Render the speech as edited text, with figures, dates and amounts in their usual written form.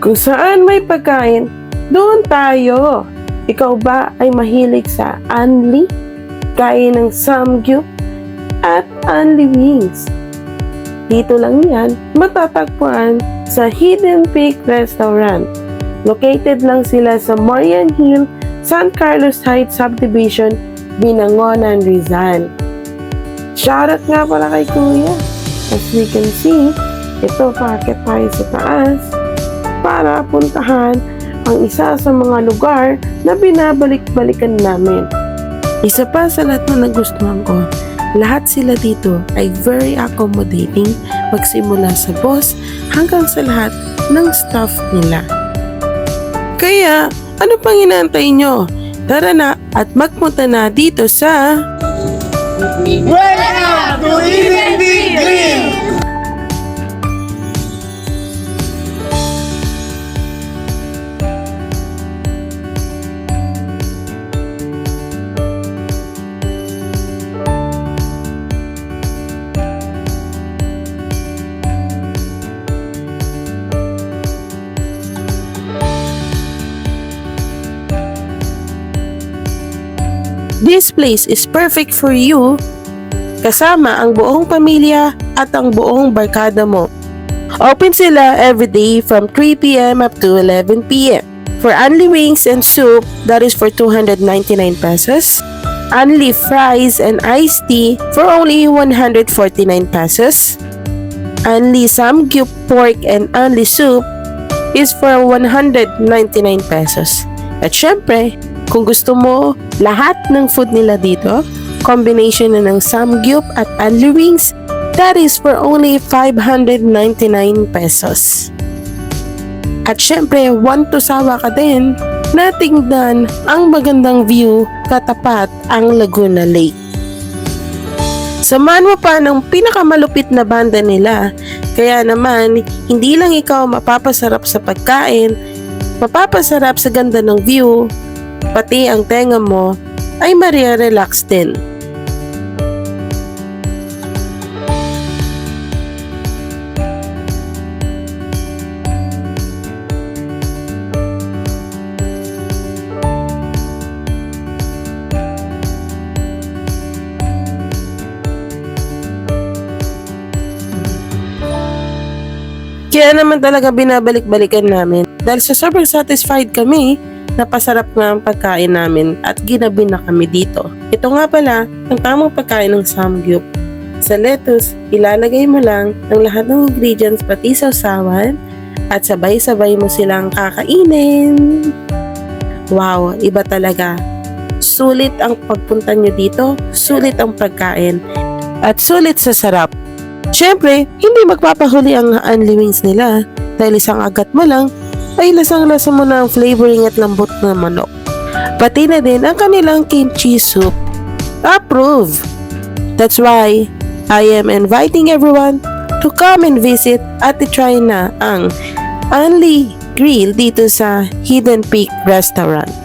Kung saan may pagkain, doon tayo. Ikaw ba ay mahilig sa Anli, kain ng samgyup, at Anli Wings? Dito lang yan matatagpuan sa Hidden Peak Restaurant. Located lang sila sa Marian Hill, San Carlos Heights Subdivision, Binangonan, Rizal. Shoutout nga pala kay Kuya. As we can see, ito packet tayo sa taas para puntahan ang isa sa mga lugar na binabalik-balikan namin. Isa pa sa lahat na nagustuhan ko, lahat sila dito ay very accommodating, magsimula sa boss hanggang sa lahat ng staff nila. Kaya, ano pang inaantay nyo? Tara na at magpunta na dito sa Welcome to Hidden Peak Grill! This place is perfect for you, kasama ang buong pamilya at ang buong barkada mo. Open sila every day from 3 p.m. up to 11 p.m. For only wings and soup, that is for 299 pesos. Only fries and iced tea for only 149 pesos. Only samgyup pork and only soup is for 199 pesos. At syempre, kung gusto mo lahat ng food nila dito, combination na ng samgyup at only wings, that is for only 599 pesos. At syempre, want to sawa ka din na tingnan ang magandang view katapat ang Laguna Lake. Samahan mo pa ng pinakamalupit na banda nila, kaya naman hindi lang ikaw mapapasarap sa pagkain, mapapasarap sa ganda ng view, pati ang tenga mo ay marirelax din. Kaya naman talaga binabalik-balikan namin dahil sa sobrang satisfied kami. Napasarap nga ang pagkain namin at ginabi na kami dito. Ito nga pala ang tamang pagkain ng samgyup. Sa lettuce, ilalagay mo lang ang lahat ng ingredients pati sausawan at sabay-sabay mo silang kakainin. Wow, iba talaga. Sulit ang pagpunta nyo dito, sulit ang pagkain, at sulit sa sarap. Siyempre, hindi magpapahuli ang only wings nila dahil isang agat mo lang ay lasang-lasa mo na ang flavoring at lambot ng manok. Pati na din ang kanilang kimchi soup. Approve! That's why I am inviting everyone to come and visit at try na ang Anli Grill dito sa Hidden Peak Restaurant.